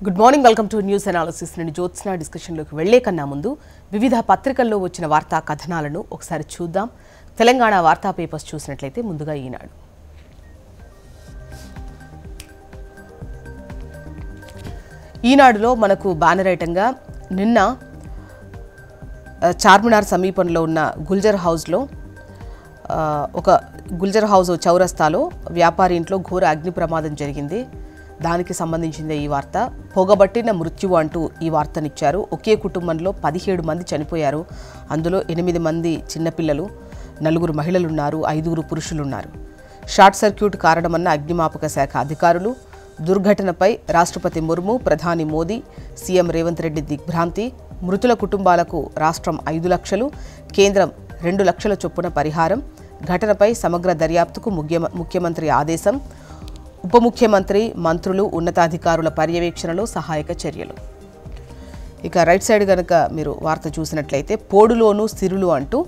Good morning, welcome to news analysis. నేను జ్యోత్స్న. డిస్కషన్లోకి వెళ్లే కన్నా ముందు వివిధ పత్రికల్లో వచ్చిన వార్తా కథనాలను ఒకసారి చూద్దాం. తెలంగాణ వార్తా పేపర్స్ చూసినట్లయితే ముందుగా ఈనాడు. ఈనాడులో మనకు బ్యానర్ ఐటంగా నిన్న చార్మినార్ సమీపంలో ఉన్న గుల్జర్ హౌస్లో ఒక గుల్జర్ హౌస్ చౌరస్తాలో వ్యాపారి ఇంట్లో ఘోర అగ్ని ప్రమాదం జరిగింది. దానికి సంబంధించిందే ఈ వార్త. పొగబట్టిన మృత్యువు అంటూ ఈ వార్తనిచ్చారు. ఒకే కుటుంబంలో 17 మంది చనిపోయారు. అందులో 8 మంది చిన్నపిల్లలు, 4 మహిళలున్నారు, 5 పురుషులున్నారు. షార్ట్ సర్క్యూట్ కారణమన్న అగ్నిమాపక శాఖ అధికారులు. దుర్ఘటనపై రాష్ట్రపతి ముర్ము, ప్రధాని మోదీ, సీఎం రేవంత్ రెడ్డి దిగ్భ్రాంతి. మృతుల కుటుంబాలకు రాష్ట్రం 5 లక్షలు, కేంద్రం 2 లక్షల చొప్పున పరిహారం. ఘటనపై సమగ్ర దర్యాప్తుకు ముఖ్యమంత్రి ఆదేశం. ఉప ముఖ్యమంత్రి, మంత్రులు, ఉన్నతాధికారుల పర్యవేక్షణలో సహాయక చర్యలు. ఇక రైట్ సైడ్ కనుక మీరు వార్త చూసినట్లయితే పోడులోను సిరులు అంటూ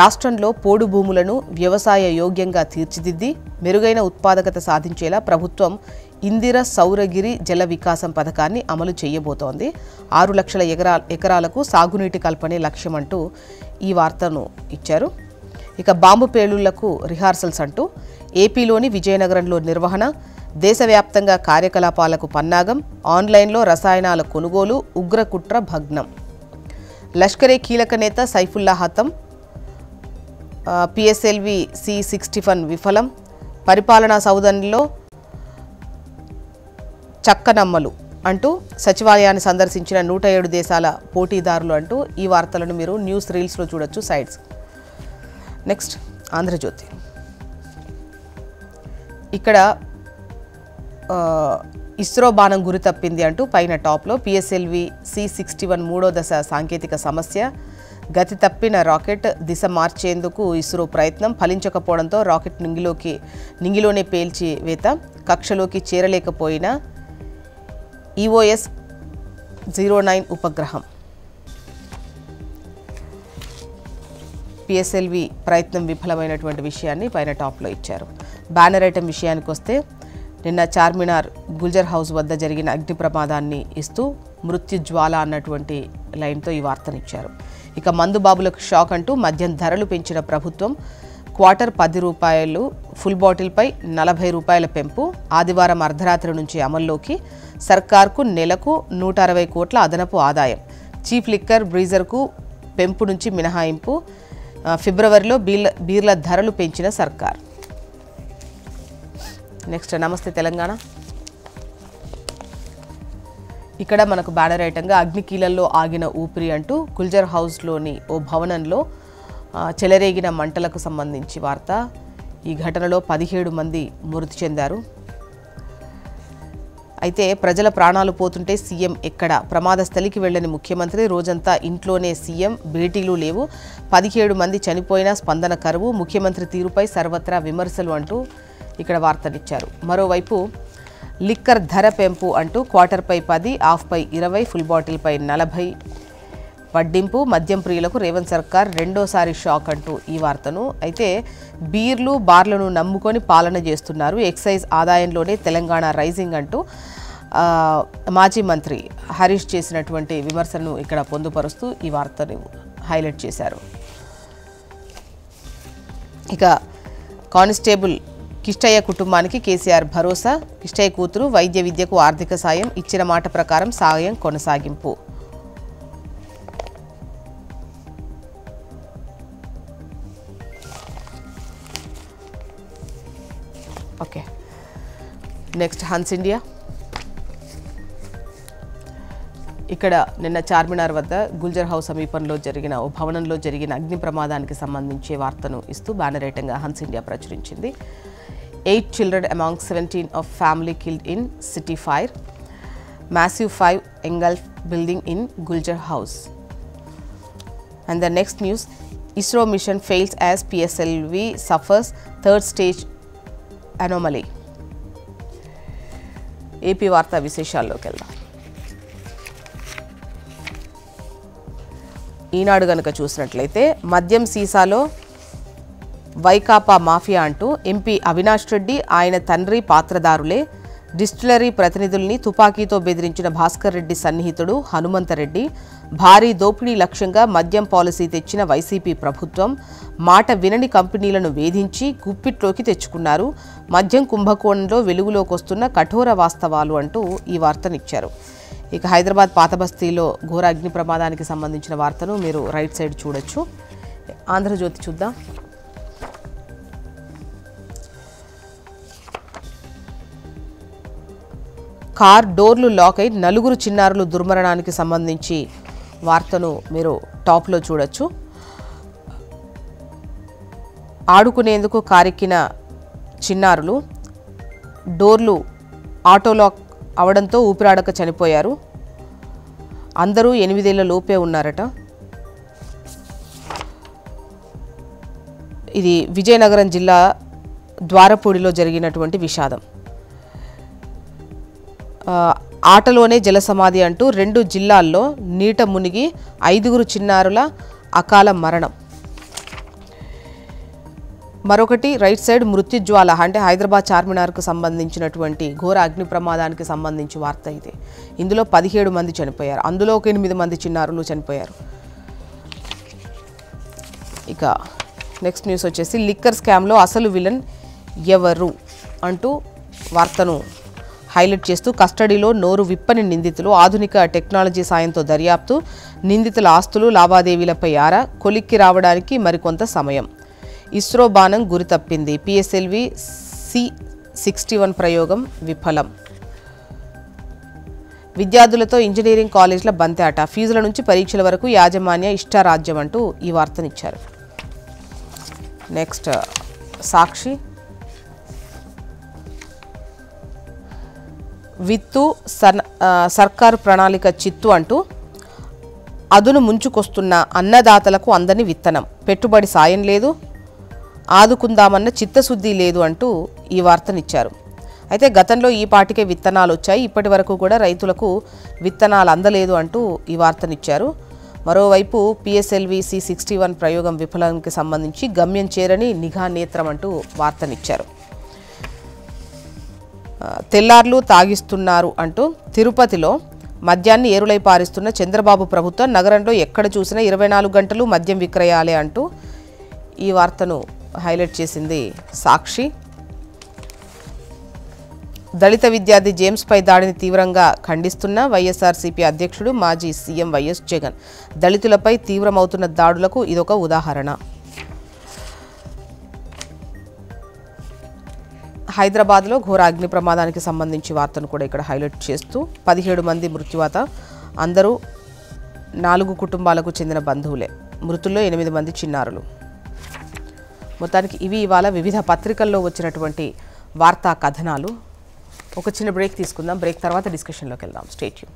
రాష్ట్రంలో పోడు భూములను వ్యవసాయ యోగ్యంగా తీర్చిదిద్ది మెరుగైన ఉత్పాదకత సాధించేలా ప్రభుత్వం ఇందిర సౌరగిరి జల వికాసం పథకాన్ని అమలు చేయబోతోంది. 6 లక్షల ఎకరాలకు సాగునీటి కల్పనే లక్ష్యం అంటూ ఈ వార్తను ఇచ్చారు. ఇక బాంబు పేలుళ్లకు రిహార్సల్స్ అంటూ ఏపీలోని విజయనగరంలో నిర్వహణ, దేశవ్యాప్తంగా కార్యకలాపాలకు పన్నాగం, ఆన్లైన్లో రసాయనాల కొనుగోలు, ఉగ్రకుట్ర భగ్నం. లష్కరే కీలక నేత సైఫుల్లా హతం, పిఎస్ఎల్వి C-61 విఫలం, పరిపాలనా సౌధంలో చక్కనమ్మలు అంటూ సచివాలయాన్ని సందర్శించిన 107 దేశాల పోటీదారులు అంటూ ఈ వార్తలను మీరు న్యూస్ రీల్స్లో చూడొచ్చు సైడ్స్. నెక్స్ట్ ఆంధ్రజ్యోతి. ఇక్కడ ఇస్రో బాణం గురి తప్పింది అంటూ పైన టాప్లో పిఎస్ఎల్వి C-61 3వ దశ సాంకేతిక సమస్య. గతి తప్పిన రాకెట్ దిశ మార్చేందుకు ఇస్రో ప్రయత్నం ఫలించకపోవడంతో రాకెట్ నింగిలోనే పేల్చి వేత. కక్షలోకి చేరలేకపోయిన EOS-09 ఉపగ్రహం. పిఎస్ఎల్వి ప్రయత్నం విఫలమైనటువంటి విషయాన్ని పైన టాప్లో ఇచ్చారు. బ్యానర్ ఐటమ్ విషయానికి వస్తే నిన్న చార్మినార్ గుల్జర్ హౌస్ వద్ద జరిగిన అగ్ని ప్రమాదాన్ని ఇస్తూ మృత్యుజ్వాల అన్నటువంటి లైన్తో ఈ వార్తనిచ్చారు. ఇక మందుబాబులకు షాక్ అంటూ మద్యం ధరలు పెంచిన ప్రభుత్వం. క్వార్టర్ 10 రూపాయలు, ఫుల్ బాటిల్పై 40 రూపాయల పెంపు ఆదివారం అర్ధరాత్రి నుంచి అమల్లోకి. సర్కార్కు నెలకు 160 కోట్ల అదనపు ఆదాయం. చీఫ్ లిక్కర్ బ్రీజర్కు పెంపు నుంచి మినహాయింపు. ఫిబ్రవరిలో బీర్ల ధరలు పెంచిన సర్కార్. నెక్స్ట్ నమస్తే తెలంగాణ. ఇక్కడ మనకు బ్యానర్ ఐటంగా అగ్నికీలల్లో ఆగిన ఊపిరి అంటూ గుల్జర్ హౌస్లోని ఓ భవనంలో చెలరేగిన మంటలకు సంబంధించి వార్త. ఈ ఘటనలో 17 మంది మృతి చెందారు. అయితే ప్రజల ప్రాణాలు పోతుంటే సీఎం ఎక్కడ? ప్రమాద స్థలికి వెళ్లని ముఖ్యమంత్రి. రోజంతా ఇంట్లోనే సీఎం, భేటీలు లేవు. 17 మంది చనిపోయినా స్పందన కరువు. ముఖ్యమంత్రి తీరుపై సర్వత్రా విమర్శలు అంటూ ఇక్కడ వార్తనిచ్చారు. మరోవైపు లిక్కర్ ధర పెంపు అంటూ క్వార్టర్పై 10, హాఫ్పై 20, ఫుల్ బాటిల్పై 40 వడ్డింపు. మద్యం ప్రియులకు రేవంత్ సర్కార్ రెండోసారి షాక్ అంటూ ఈ వార్తను. అయితే బీర్లు, బార్లను నమ్ముకొని పాలన చేస్తున్నారు. ఎక్సైజ్ ఆదాయంలోనే తెలంగాణ రైజింగ్ అంటూ మాజీ మంత్రి హరీష్ చేసినటువంటి విమర్శను ఇక్కడ పొందుపరుస్తూ ఈ వార్తను హైలైట్ చేశారు. ఇక కానిస్టేబుల్ కిష్టయ్య కుటుంబానికి కేసీఆర్ భరోసా. కిష్టయ్య కూతురు వైద్య విద్యకు ఆర్థిక సాయం. ఇచ్చిన మాట ప్రకారం సాయం కొనసాగింపు. Okay, next Hans India. ఇక్కడ నిన్న చార్మినార్ వద్ద గుల్జర్ హౌస్ సమీపంలో జరిగిన ఓ భవనంలో జరిగిన అగ్ని ప్రమాదానికి సంబంధించి వార్తను ఇస్తూ బ్యానర్ ఐటంగా హన్స్ ఇండియా ప్రచురించింది. 8 children among 17 of family killed in city fire. Massive 5 engulfed building in Guljar House. And the next news, ISRO mission fails as PSLV suffers third stage anomaly. AP వార్తా విశేషాల్లోకి వెళ్దాం. ఈనాడు గనుక చూసినట్లయితే మద్యం సీసాలో Vaikapa mafia అంటూ MP Avinash Reddy, ఆయన తండ్రి పాత్రదారులే. డిస్టిలరీ ప్రతినిధుల్ని తుపాకీతో బెదిరించిన భాస్కర్ రెడ్డి సన్నిహితుడు హనుమంతరెడ్డి, భారీ దోపిడీ లక్ష్యంగా మద్యం పాలసీ తెచ్చిన వైసీపీ ప్రభుత్వం మాట వినని కంపెనీలను వేధించి గుప్పిట్లోకి తెచ్చుకున్నారు. మద్యం కుంభకోణంలో వెలుగులోకి వస్తున్న కఠోర వాస్తవాలు అంటూ ఈ వార్తనిచ్చారు. ఇక హైదరాబాద్ పాతబస్తీలో ఘోర అగ్ని ప్రమాదానికి సంబంధించిన వార్తను మీరు రైట్ సైడ్ చూడొచ్చు. ఆంధ్రజ్యోతి చూద్దాం. కార్ డోర్లు లాక్ అయి 4 చిన్నారులు దుర్మరణానికి సంబంధించి వార్తను మీరు టాప్లో చూడొచ్చు. ఆడుకునేందుకు కారెక్కిన చిన్నారులు డోర్లు ఆటో లాక్ అవడంతో ఊపిరాడక చనిపోయారు. అందరూ 8 ఏళ్ల లోపే ఉన్నారట. ఇది విజయనగరం జిల్లా ద్వారపూడిలో జరిగినటువంటి విషాదం. ఆటలోనే జలసమాధి అంటూ 2 జిల్లాల్లో నీట మునిగి 5 చిన్నారుల అకాల మరణం. మరొకటి రైట్ సైడ్ మృత్యుజ్వాల అంటే హైదరాబాద్ చార్మినార్కు సంబంధించినటువంటి ఘోర అగ్ని ప్రమాదానికి సంబంధించి వార్త ఇది. ఇందులో 17 మంది చనిపోయారు. అందులో ఒక 8 మంది చిన్నారులు చనిపోయారు. ఇక నెక్స్ట్ న్యూస్ వచ్చేసి లిక్కర్ స్కామ్లో అసలు విలన్ ఎవరు అంటూ వార్తను హైలైట్ చేస్తూ కస్టడీలో నోరు విప్పని నిందితులు, ఆధునిక టెక్నాలజీ సాయంతో దర్యాప్తు, నిందితుల ఆస్తులు లావాదేవీలపై ఆరా, కొలిక్కి రావడానికి మరికొంత సమయం. ఇస్రో బాణం గురి తప్పింది, పిఎస్ఎల్వి C61 ప్రయోగం విఫలం. విద్యార్థులతో ఇంజనీరింగ్ కాలేజీల బంతాట, ఫీజుల నుంచి పరీక్షల వరకు యాజమాన్య ఇష్టారాజ్యం అంటూ ఈ వార్తనిచ్చారు. నెక్స్ట్ సాక్షి విత్తు సర్కారు ప్రణాళిక చిత్తు అంటూ అదును ముంచుకొస్తున్న అన్నదాతలకు అందని విత్తనం, పెట్టుబడి సాయం లేదు, ఆదుకుందామన్న చిత్తశుద్ధి లేదు అంటూ ఈ వార్తనిచ్చారు. అయితే గతంలో ఈ పాటికే విత్తనాలు వచ్చాయి, ఇప్పటి వరకు కూడా రైతులకు విత్తనాలు అందలేదు అంటూ ఈ వార్తనిచ్చారు. మరోవైపు పిఎస్ఎల్వి C61 ప్రయోగం విఫలానికి సంబంధించి గమ్యం చేరని నిఘా నేత్రం అంటూ వార్తనిచ్చారు. తెల్లార్లు తాగిస్తున్నారు అంటూ తిరుపతిలో మద్యాన్ని ఏరులై పారిస్తున్న చంద్రబాబు ప్రభుత్వం నగరంలో ఎక్కడ చూసినా 24 గంటలు మద్యం విక్రయాలే అంటూ ఈ వార్తను హైలైట్ చేసింది సాక్షి. దళిత విద్యార్థి జేమ్స్పై దాడిని తీవ్రంగా ఖండిస్తున్న వైఎస్ఆర్సీపీ అధ్యక్షుడు మాజీ సీఎం వైఎస్ జగన్. దళితులపై తీవ్రమవుతున్న దాడులకు ఇదొక ఉదాహరణ. హైదరాబాద్లో ఘోర అగ్ని ప్రమాదానికి సంబంధించి వార్తను కూడా ఇక్కడ హైలైట్ చేస్తూ 17 మంది మృత్యువాత, అందరూ 4 కుటుంబాలకు చెందిన బంధువులే. మృతుల్లో 8 మంది చిన్నారులు. మొత్తానికి ఇవి ఇవాళ వివిధ పత్రికల్లో వచ్చినటువంటి వార్తా కథనాలు. ఒక చిన్న బ్రేక్ తీసుకుందాం. బ్రేక్ తర్వాత డిస్కషన్లోకి వెళ్దాం. Stay tune.